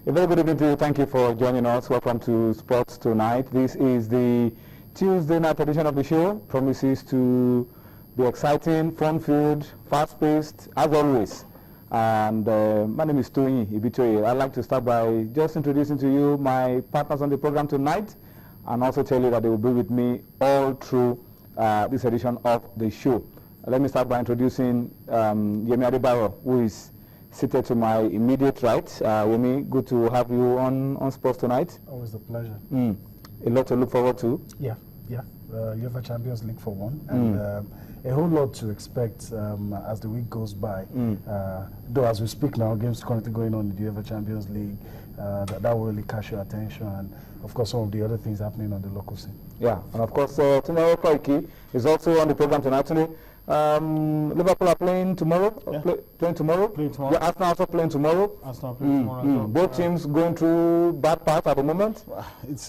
A very good evening to you. Thank you for joining us. Welcome to Sports Tonight. This is the Tuesday night edition of the show. Promises to be exciting, fun-filled, fast-paced, as always. And my name is Tony Ibitoye. I'd like to start by just introducing to you my partners on the program tonight, and also tell you that they will be with me all through this edition of the show. Let me start by introducing Yemi Adebayo, who is seated to my immediate right. Yemi, good to have you on Sports Tonight. Always a pleasure. A lot to look forward to. Yeah. UEFA Champions League for one, and a whole lot to expect as the week goes by. Though as we speak now, games currently going on in the UEFA Champions League, that will really catch your attention, and of course some of the other things happening on the local scene. Yeah, and of course Tunde Koiki is also on the program tonight. Today, Liverpool are playing tomorrow. Playing tomorrow. Yeah, Arsenal also playing tomorrow. Arsenal playing tomorrow. Both teams going through bad parts at the moment. It's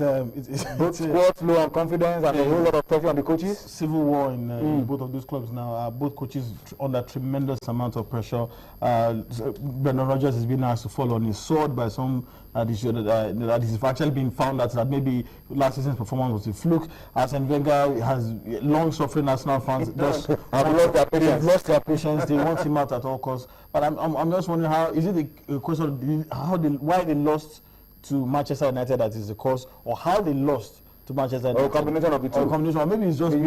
both squads low on confidence and a whole lot of pressure on the coaches. Civil war in both of those clubs now. Both coaches under tremendous amount of pressure. Brendan Rodgers is being asked to fall on his sword by some that is actually being found that maybe last season's performance was a fluke. Arsene Wenger has long suffering Arsenal fans. They've lost their patience. They want him out at all costs. But I'm just wondering, how is it a question of why they lost to Manchester United that is the cause, or how they lost to Manchester United? Or a combination of the two. Or combination, or maybe it's just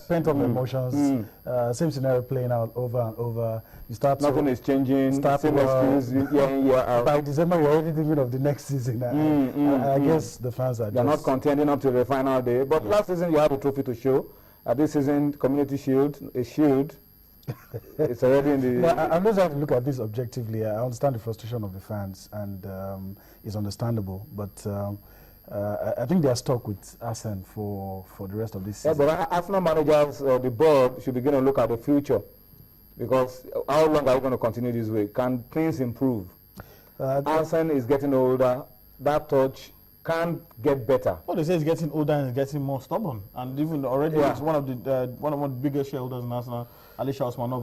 pent-up emotions. Same scenario playing out over and over. You start nothing is changing. Same excuse. By December, you're already thinking of the next season. I guess the fans are. They're not contending up to the final day. But last season you have a trophy to show. This season, Community Shield, a shield. It's already in the. I'm just having to look at this objectively. I understand the frustration of the fans, and it's understandable. But I think they are stuck with Arsene for the rest of this season. Yeah, but Arsenal managers, the board, should begin to look at the future. Because how long are we going to continue this way? Can things improve? Arsene is getting older. That touch can't get better. Well, they say he's getting older and he's getting more stubborn. And even already, it's one of the biggest shareholders in Arsenal, Alisha Osmanov.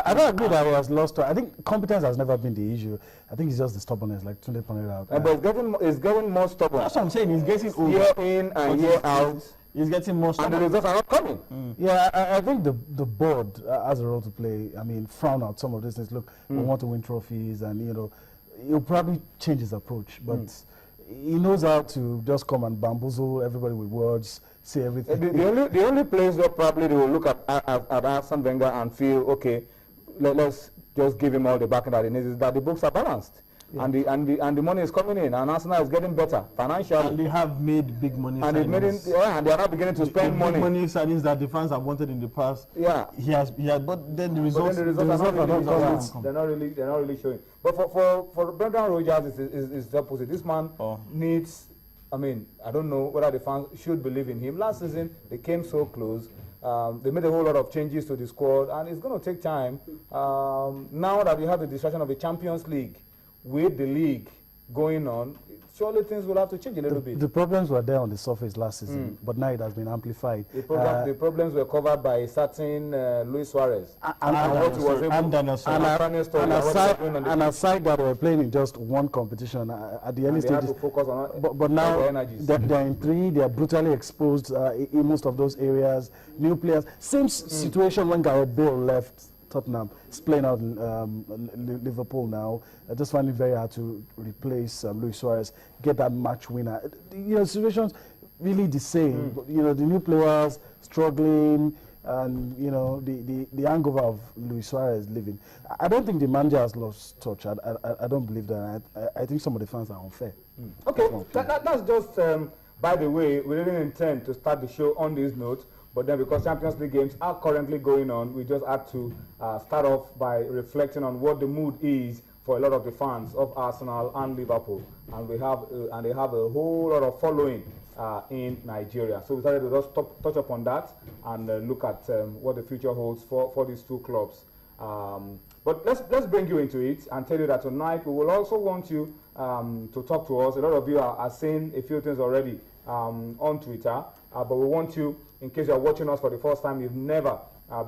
I don't agree that he has lost. I think competence has never been the issue. I think it's just the stubbornness, like Tunde pointed out. But it's getting more stubborn. That's what I'm saying. He's getting older. Year in and year out. He's getting more stubborn. And the results are not coming. Yeah, I think the board has a role to play. I mean, frown out some of these things. Look, we want to win trophies, and he'll probably change his approach, but he knows how to just come and bamboozle everybody with words, say everything. The only place where probably they will look at Arsene Wenger and feel, okay, let's just give him all the backing that he needs, is that the books are balanced. Yeah. And the money is coming in, and Arsenal is getting better financially. And they have made big money. And and they are now beginning to spend money. Big money signings that the fans have wanted in the past. Yeah, he has, but then the results are not really showing. But for Brendan Rodgers, it's the opposite. This man needs. I mean, I don't know whether the fans should believe in him. Last season they came so close. They made a whole lot of changes to the squad, and it's going to take time. Now that we have the distraction of the Champions League, with the league going on, surely things will have to change a little bit. The problems were there on the surface last season, but now it has been amplified. The problems were covered by a certain Luis Suarez. And aside that, we're playing in just one competition at the early stages. To focus on but now they're in three. They are brutally exposed in most of those areas. New players. Same situation when Gareth Bale left Tottenham. He's playing out in Liverpool now. I just find it very hard to replace Luis Suarez, get that match winner. Situations really the same. The new players struggling, and the hangover of Luis Suarez leaving. I don't think the manager has lost touch. I don't believe that. I think some of the fans are unfair. Okay, that's just by the way, we didn't intend to start the show on this note. But then because Champions League games are currently going on, we just had to start off by reflecting on what the mood is for a lot of the fans of Arsenal and Liverpool. And they have a whole lot of following in Nigeria. So we started to just touch upon that and look at what the future holds for these two clubs. But let's bring you into it and tell you that tonight we will also want you to talk to us. A lot of you are saying a few things already on Twitter, but we want you, in case you are watching us for the first time, you've never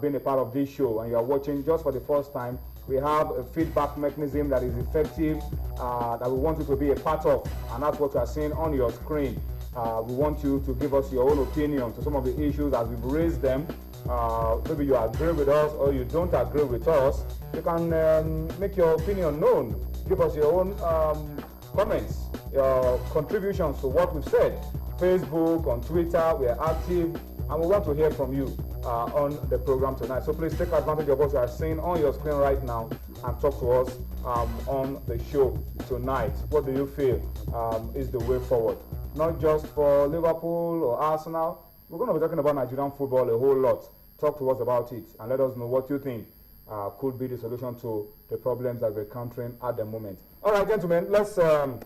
been a part of this show, and you are watching just for the first time, We have a feedback mechanism that is effective, that we want you to be a part of, and that's what you are seeing on your screen. We want you to give us your own opinion to some of the issues as we've raised them. Maybe you agree with us or you don't agree with us. You can make your opinion known. Give us your own comments, your contributions to what we've said. Facebook, on Twitter, we are active, and we want to hear from you on the program tonight. So please take advantage of what you are seeing on your screen right now and talk to us on the show tonight. What do you feel is the way forward? Not just for Liverpool or Arsenal. We're going to be talking about Nigerian football a whole lot. Talk to us about it and let us know what you think could be the solution to the problems that we're encountering at the moment. All right, gentlemen, let's go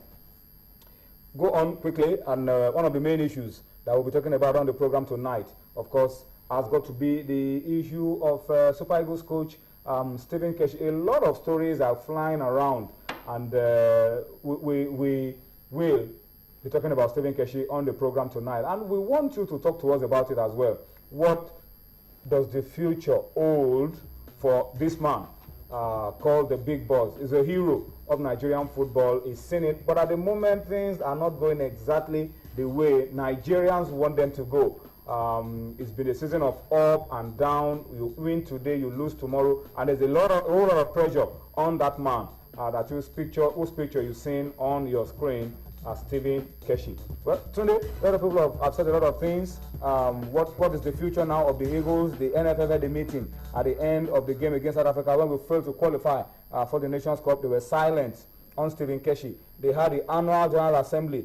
on quickly. And one of the main issues that we'll be talking about on the program tonight, of course, has got to be the issue of Super Eagles coach Stephen Keshi. A lot of stories are flying around, and we will be talking about Stephen Keshi on the program tonight. And we want you to talk to us about it as well. What does the future hold for this man called the Big Boss? He's a hero of Nigerian football. He's seen it, but at the moment things are not going exactly the way Nigerians want them to go. It's been a season of up and down. You win today, you lose tomorrow, and there's a whole lot of pressure on that man. Whose picture you've seen on your screen, Stephen Keshi. Well, Tunde, a lot of people have said a lot of things. What is the future now of the Eagles? The NFF had a meeting at the end of the game against South Africa when we failed to qualify for the Nations Cup. They were silent on Stephen Keshi. They had the annual General Assembly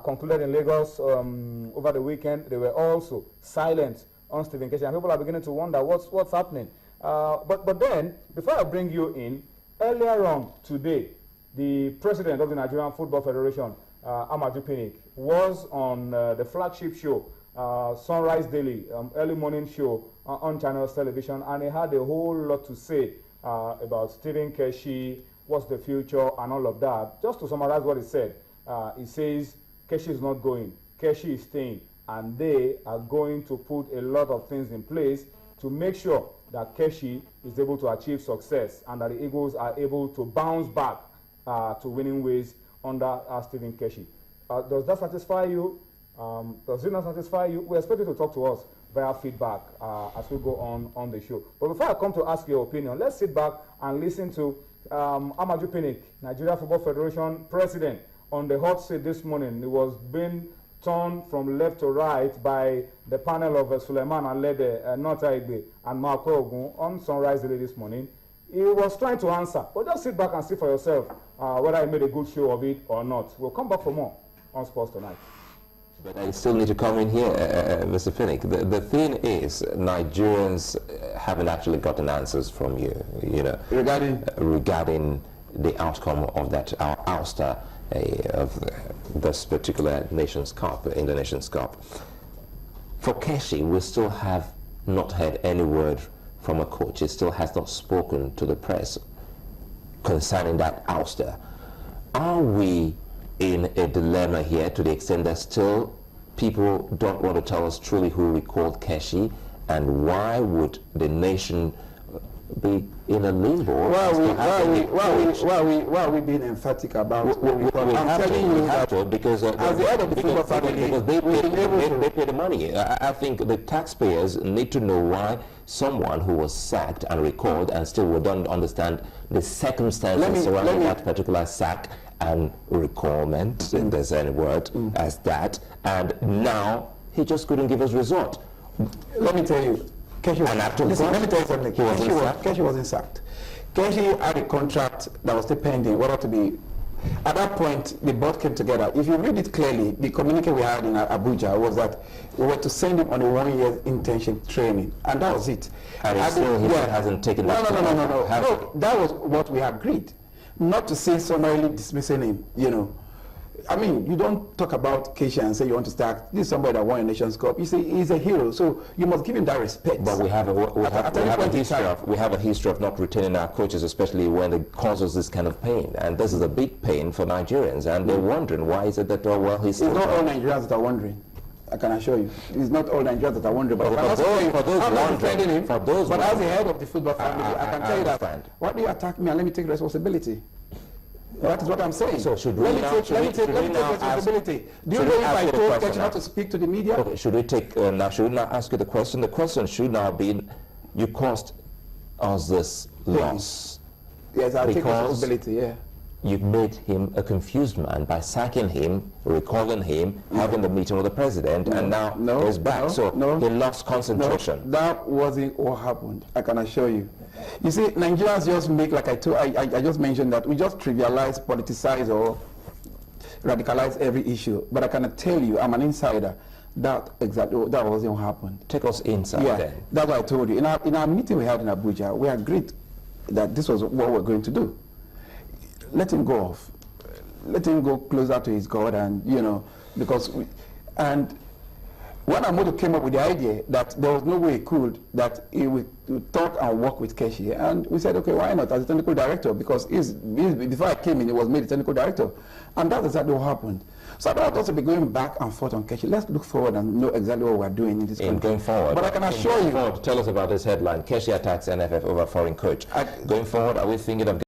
concluded in Lagos over the weekend. They were also silent on Stephen Keshi, and people are beginning to wonder what's happening. But then, before I bring you in, earlier on today, the president of the Nigerian Football Federation, Amaju Pinnick, was on the flagship show, Sunrise Daily, early morning show on Channels Television, and he had a whole lot to say about Stephen Keshi, what's the future, and all of that. Just to summarize what he said, he says Keshi is not going, Keshi is staying, and they are going to put a lot of things in place to make sure that Keshi is able to achieve success and that the Eagles are able to bounce back to winning ways under Stephen Keshi. Does that satisfy you? Does it not satisfy you? We expect you to talk to us via feedback as we go on the show. But before I come to ask your opinion, let's sit back and listen to Amaju Pinnick, Nigeria Football Federation president, on the hot seat this morning. He was being turned from left to right by the panel of Suleiman Alede, Nota Igbe, and Marco Ogun on Sunrise Daily this morning. He was trying to answer, but just sit back and see for yourself whether he made a good show of it or not. We'll come back for more on Sports Tonight. But I still need to come in here, Mr. Pinnick. The thing is, Nigerians haven't actually gotten answers from you, regarding the outcome of that ouster of this particular Nations Cup, in the Nations Cup. For Keshi, we still have not heard any word from a coach. He still has not spoken to the press concerning that ouster. Are we in a dilemma here to the extent that still people don't want to tell us truly who recalled Keshi, and why would the nation be in a limbo? Why are we being emphatic about I'm telling you, because they pay the money. I think the taxpayers need to know why someone who was sacked and recalled, and still we don't understand the circumstances surrounding that particular sack and recallment, if there's any word as that, and now he just couldn't give us result. Let me tell you, Keshi wasn't sacked. Keshi had a contract that was still pending, whether to be. At that point, the board came together. If you read it clearly, the communique we had in Abuja was that we were to send him on a 1-year intensive training, and that was it. And he hasn't taken that. No, that was what we agreed. Not to say summarily dismissing him, I mean, you don't talk about Keshi and say you want to start. This is somebody that won a Nations Cup. You say he's a hero, so you must give him that respect. But we have a history of not retaining our coaches, especially when it causes this kind of pain. And this is a big pain for Nigerians, and they're wondering why is it that he's not all Nigerians that are wondering. I can assure you. It's not all Nigerians that are wondering. But for those I'm not defending him. For those but as the head of the football family, I can tell you that. Why do you attack me and let me take responsibility? That is what I'm saying. So should we now take responsibility? Do you know if I told Keshi not to speak to the media? Okay, should we now ask you the question? The question should now be, you caused us this loss. Yes, I'll take responsibility, yeah. You made him a confused man by sacking him, recalling him, having the meeting with the president, and now he's back. He lost concentration. No, that wasn't what happened. I can assure you. You see, Nigerians just make, like I just mentioned, that we just trivialize, politicize, or radicalize every issue. But I cannot tell you, I'm an insider, that wasn't what happened. Take us inside then. That's what I told you. In our meeting we had in Abuja, we agreed that this was what we're going to do. Let him go off. Let him go closer to his God, and because and when Amodu came up with the idea that there was no way he could, that he would talk and work with Keshi, and we said, okay, why not as a technical director? Because before I came in, he was made a technical director, and that's exactly what happened. So I don't want us to be going back and forth on Keshi. Let's look forward and know exactly what we're doing in this country. Going forward. But I can assure you. Tell us about this headline: Keshi attacks NFF over foreign coach. Going forward, are we thinking of